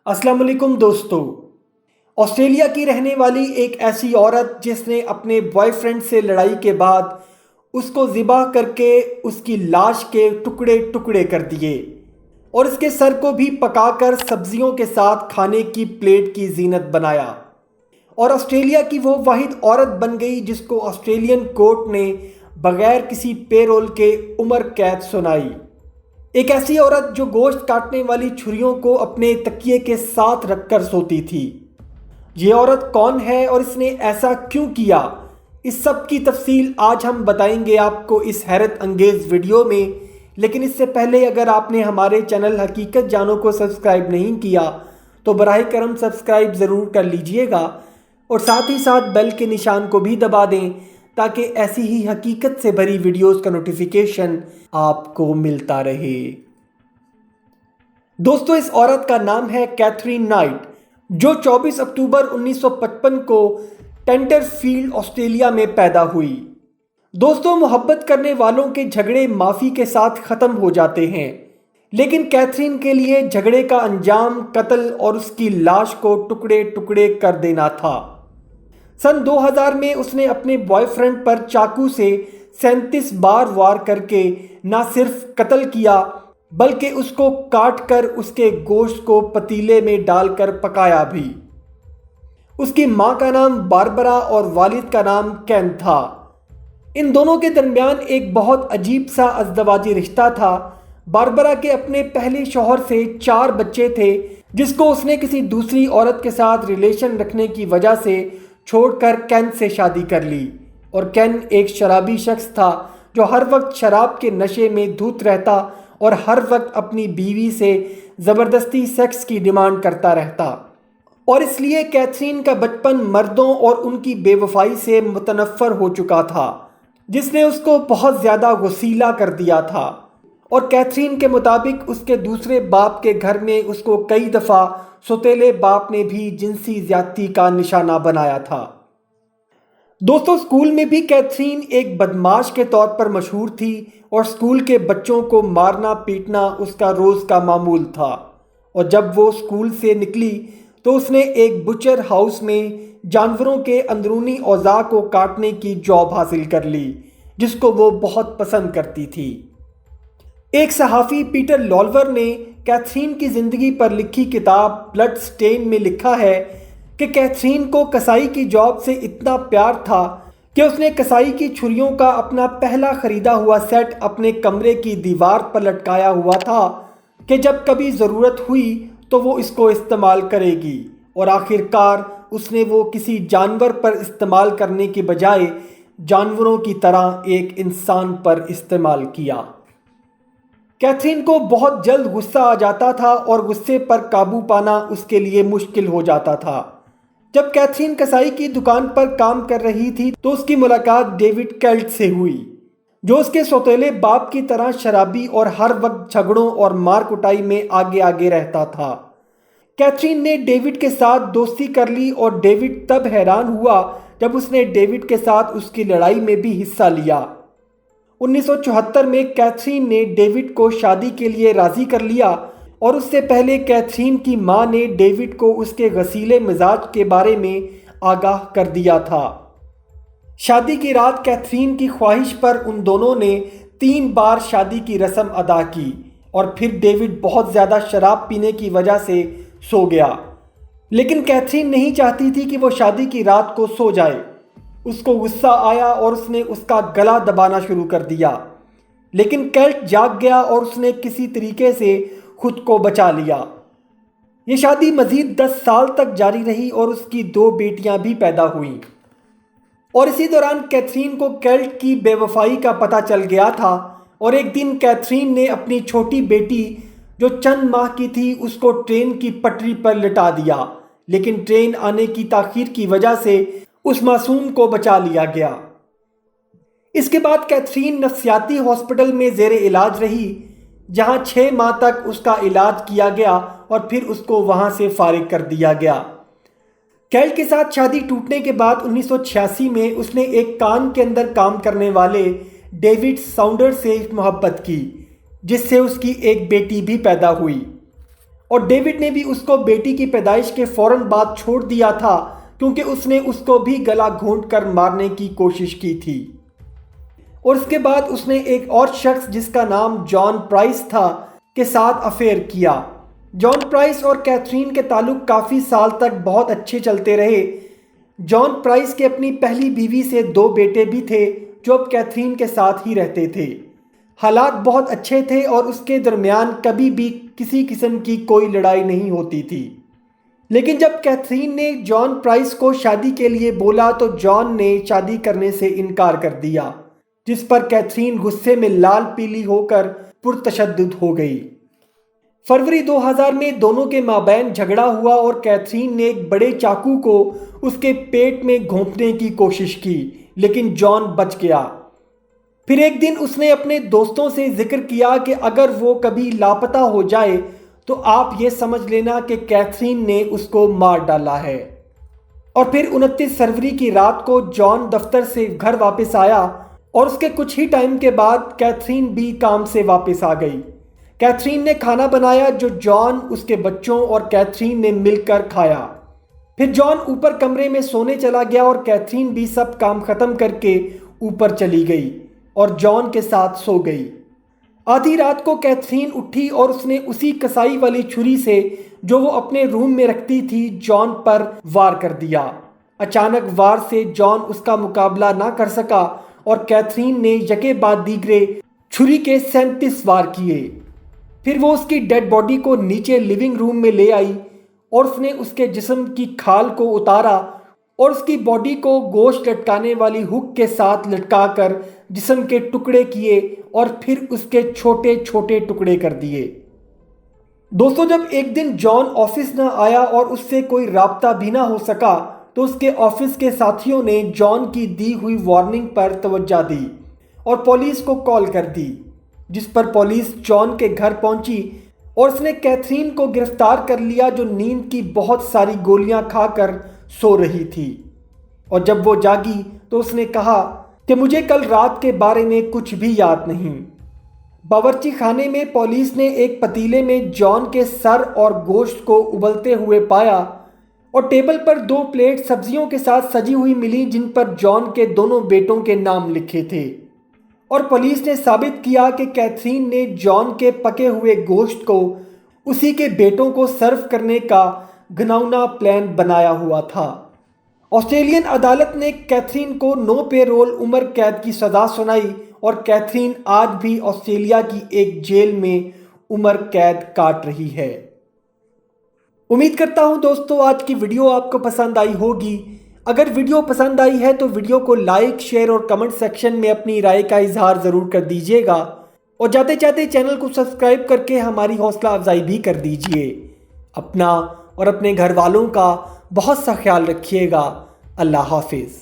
السلام علیکم دوستو۔ آسٹریلیا کی رہنے والی ایک ایسی عورت جس نے اپنے بوائے فرینڈ سے لڑائی کے بعد اس کو ذبح کر کے اس کی لاش کے ٹکڑے ٹکڑے کر دیے اور اس کے سر کو بھی پکا کر سبزیوں کے ساتھ کھانے کی پلیٹ کی زینت بنایا، اور آسٹریلیا کی وہ واحد عورت بن گئی جس کو آسٹریلین کورٹ نے بغیر کسی پے رول کے عمر قید سنائی۔ ایک ایسی عورت جو گوشت کاٹنے والی چھریوں کو اپنے تکیے کے ساتھ رکھ کر سوتی تھی۔ یہ عورت کون ہے اور اس نے ایسا کیوں کیا، اس سب کی تفصیل آج ہم بتائیں گے آپ کو اس حیرت انگیز ویڈیو میں۔ لیکن اس سے پہلے اگر آپ نے ہمارے چینل حقیقت جانو کو سبسکرائب نہیں کیا تو براہ کرم سبسکرائب ضرور کر لیجئے گا، اور ساتھ ہی ساتھ بیل کے نشان کو بھی دبا دیں تاکہ ایسی ہی حقیقت سے بھری ویڈیوز کا نوٹیفیکیشن آپ کو ملتا رہے۔ دوستو، اس عورت کا نام ہے کیتھرین نائٹ، جو 24 اکتوبر 1955 کو ٹینٹر فیلڈ آسٹریلیا میں پیدا ہوئی۔ دوستو، محبت کرنے والوں کے جھگڑے معافی کے ساتھ ختم ہو جاتے ہیں، لیکن کیتھرین کے لیے جھگڑے کا انجام قتل اور اس کی لاش کو ٹکڑے ٹکڑے کر دینا تھا۔ سن 2000 میں اس نے اپنے بوائے فرینڈ پر چاقو سے 37 بار وار کر کے نہ صرف قتل کیا بلکہ اس کو کاٹ کر اس کے گوشت کو پتیلے میں ڈال کر پکایا بھی۔ اس کی ماں کا نام باربرا اور والد کا نام کین تھا۔ ان دونوں کے درمیان ایک بہت عجیب سا ازدواجی رشتہ تھا۔ باربرا کے اپنے پہلے شوہر سے 4 بچے تھے، جس کو اس نے کسی دوسری عورت کے ساتھ ریلیشن رکھنے کی وجہ سے چھوڑ کر کین سے شادی کر لی، اور کین ایک شرابی شخص تھا جو ہر وقت شراب کے نشے میں دھت رہتا اور ہر وقت اپنی بیوی سے زبردستی سیکس کی ڈیمانڈ کرتا رہتا، اور اس لیے کیتھرین کا بچپن مردوں اور ان کی بے وفائی سے متنفر ہو چکا تھا، جس نے اس کو بہت زیادہ غسیلا کر دیا تھا، اور کیتھرین کے مطابق اس کے دوسرے باپ کے گھر میں اس کو کئی دفعہ سوتیلے باپ نے بھی جنسی زیادتی کا نشانہ بنایا تھا۔ دوستو، اسکول میں بھی کیتھرین ایک بدمعاش کے طور پر مشہور تھی، اور اسکول کے بچوں کو مارنا پیٹنا اس کا روز کا معمول تھا، اور جب وہ اسکول سے نکلی تو اس نے ایک بچر ہاؤس میں جانوروں کے اندرونی اعضاء کو کاٹنے کی جاب حاصل کر لی، جس کو وہ بہت پسند کرتی تھی۔ ایک صحافی پیٹر لالور نے کیتھرین کی زندگی پر لکھی کتاب بلڈ سٹین میں لکھا ہے کہ کیتھرین کو کسائی کی جاب سے اتنا پیار تھا کہ اس نے کسائی کی چھریوں کا اپنا پہلا خریدا ہوا سیٹ اپنے کمرے کی دیوار پر لٹکایا ہوا تھا کہ جب کبھی ضرورت ہوئی تو وہ اس کو استعمال کرے گی، اور آخر کار اس نے وہ کسی جانور پر استعمال کرنے کے بجائے جانوروں کی طرح ایک انسان پر استعمال کیا۔ کیتھرین کو بہت جلد غصہ آ جاتا تھا اور غصے پر قابو پانا اس کے لیے مشکل ہو جاتا تھا۔ جب کیتھرین کسائی کی دکان پر کام کر رہی تھی تو اس کی ملاقات ڈیوڈ کیلٹ سے ہوئی، جو اس کے سوتیلے باپ کی طرح شرابی اور ہر وقت جھگڑوں اور مار کٹائی میں آگے آگے رہتا تھا۔ کیتھرین نے ڈیوڈ کے ساتھ دوستی کر لی، اور ڈیوڈ تب حیران ہوا جب اس نے ڈیوڈ کے ساتھ اس کی لڑائی میں بھی حصہ لیا۔ 1974 میں کیتھرین نے ڈیوڈ کو شادی کے لیے راضی کر لیا، اور اس سے پہلے کیتھرین کی ماں نے ڈیوڈ کو اس کے غسیلے مزاج کے بارے میں آگاہ کر دیا تھا۔ شادی کی رات کیتھرین کی خواہش پر ان دونوں نے 3 بار شادی کی رسم ادا کی، اور پھر ڈیوڈ بہت زیادہ شراب پینے کی وجہ سے سو گیا، لیکن کیتھرین نہیں چاہتی تھی کہ وہ شادی کی رات کو سو جائے۔ اس کو غصہ آیا اور اس نے اس کا گلا دبانا شروع کر دیا، لیکن کیلٹ جاگ گیا اور اس نے کسی طریقے سے خود کو بچا لیا۔ یہ شادی مزید 10 سال تک جاری رہی اور اس کی 2 بیٹیاں بھی پیدا ہوئیں، اور اسی دوران کیتھرین کو کیلٹ کی بے وفائی کا پتہ چل گیا تھا، اور ایک دن کیتھرین نے اپنی چھوٹی بیٹی جو چند ماہ کی تھی اس کو ٹرین کی پٹری پر لٹا دیا، لیکن ٹرین آنے کی تاخیر کی وجہ سے اس معصوم کو بچا لیا گیا۔ اس کے بعد کیتھرین نفسیاتی ہاسپٹل میں زیر علاج رہی، جہاں 6 ماہ تک اس کا علاج کیا گیا اور پھر اس کو وہاں سے فارغ کر دیا گیا۔ کیلٹ کے ساتھ شادی ٹوٹنے کے بعد 1986 میں اس نے ایک کان کے اندر کام کرنے والے ڈیوڈ ساؤنڈر سے محبت کی، جس سے اس کی ایک بیٹی بھی پیدا ہوئی۔ اور ڈیوڈ نے بھی اس کو بیٹی کی پیدائش کے فوراً بعد چھوڑ دیا تھا کیونکہ اس نے اس کو بھی گلا گھونٹ کر مارنے کی کوشش کی تھی۔ اور اس کے بعد اس نے ایک اور شخص جس کا نام جان پرائس تھا کے ساتھ افیئر کیا۔ جان پرائس اور کیتھرین کے تعلق کافی سال تک بہت اچھے چلتے رہے۔ جان پرائس کے اپنی پہلی بیوی سے 2 بیٹے بھی تھے جو اب کیتھرین کے ساتھ ہی رہتے تھے۔ حالات بہت اچھے تھے اور اس کے درمیان کبھی بھی کسی قسم کی کوئی لڑائی نہیں ہوتی تھی۔ لیکن جب کیتھرین نے جان پرائس کو شادی کے لیے بولا تو جان نے شادی کرنے سے انکار کر دیا، جس پر کیتھرین غصے میں لال پیلی ہو کر پرتشدد ہو گئی۔ فروری 2000 میں دونوں کے مابین جھگڑا ہوا اور کیتھرین نے ایک بڑے چاقو کو اس کے پیٹ میں گھونپنے کی کوشش کی، لیکن جان بچ گیا۔ پھر ایک دن اس نے اپنے دوستوں سے ذکر کیا کہ اگر وہ کبھی لاپتہ ہو جائے تو آپ یہ سمجھ لینا کہ کیتھرین نے اس کو مار ڈالا ہے۔ اور پھر 29 فروری کی رات کو جان دفتر سے گھر واپس آیا اور اس کے کچھ ہی ٹائم کے بعد کیتھرین بھی کام سے واپس آ گئی۔ کیتھرین نے کھانا بنایا جو جان، اس کے بچوں اور کیتھرین نے مل کر کھایا۔ پھر جان اوپر کمرے میں سونے چلا گیا اور کیتھرین بھی سب کام ختم کر کے اوپر چلی گئی اور جان کے ساتھ سو گئی۔ آدھی رات کو کیتھرین اٹھی اور اس نے اسی کسائی والی چھری سے جو وہ اپنے روم میں رکھتی تھی جان پر وار کر دیا۔ اچانک وار سے جان اس کا مقابلہ نہ کر سکا اور کیتھرین نے یکے بعد دیگرے چھری کے 37 وار کیے۔ پھر وہ اس کی ڈیڈ باڈی کو نیچے لیونگ روم میں لے آئی اور اس نے اس کے جسم کی کھال کو اتارا اور اس کی باڈی کو گوشت لٹکانے والی ہک کے ساتھ لٹکا کر جسم کے ٹکڑے کیے اور پھر اس کے چھوٹے چھوٹے ٹکڑے کر دیے۔ دوستو، جب ایک دن جان آفس نہ آیا اور اس سے کوئی رابطہ بھی نہ ہو سکا تو اس کے آفس کے ساتھیوں نے جان کی دی ہوئی وارننگ پر توجہ دی اور پولیس کو کال کر دی، جس پر پولیس جان کے گھر پہنچی اور اس نے کیتھرین کو گرفتار کر لیا جو نیند کی بہت ساری گولیاں کھا کر سو رہی تھی۔ اور جب وہ جاگی تو اس نے کہا کہ مجھے کل رات کے بارے میں کچھ بھی یاد نہیں۔ باورچی خانے میں پولیس نے ایک پتیلے میں جان کے سر اور گوشت کو ابلتے ہوئے پایا اور ٹیبل پر 2 پلیٹ سبزیوں کے ساتھ سجی ہوئی ملی جن پر جان کے دونوں بیٹوں کے نام لکھے تھے۔ اور پولیس نے ثابت کیا کہ کیتھرین نے جان کے پکے ہوئے گوشت کو اسی کے بیٹوں کو سرو کرنے کا گھناؤنا پلان بنایا ہوا تھا۔ آسٹریلین عدالت نے کیتھرین کو نو پے رول عمر قید کی سزا سنائی اور کیتھرین آج بھی آسٹریلیا کی ایک جیل میں عمر قید کاٹ رہی ہے۔ امید کرتا ہوں دوستو آج کی ویڈیو آپ کو پسند آئی ہوگی۔ اگر ویڈیو پسند آئی ہے تو ویڈیو کو لائک، شیئر اور کمنٹ سیکشن میں اپنی رائے کا اظہار ضرور کر دیجیے گا اور جاتے جاتے چینل کو سبسکرائب کر کے ہماری حوصلہ افزائی بھی کر دیجیے۔ اپنا اور اپنے گھر والوں کا بہت سا خیال رکھیے گا۔ اللہ حافظ۔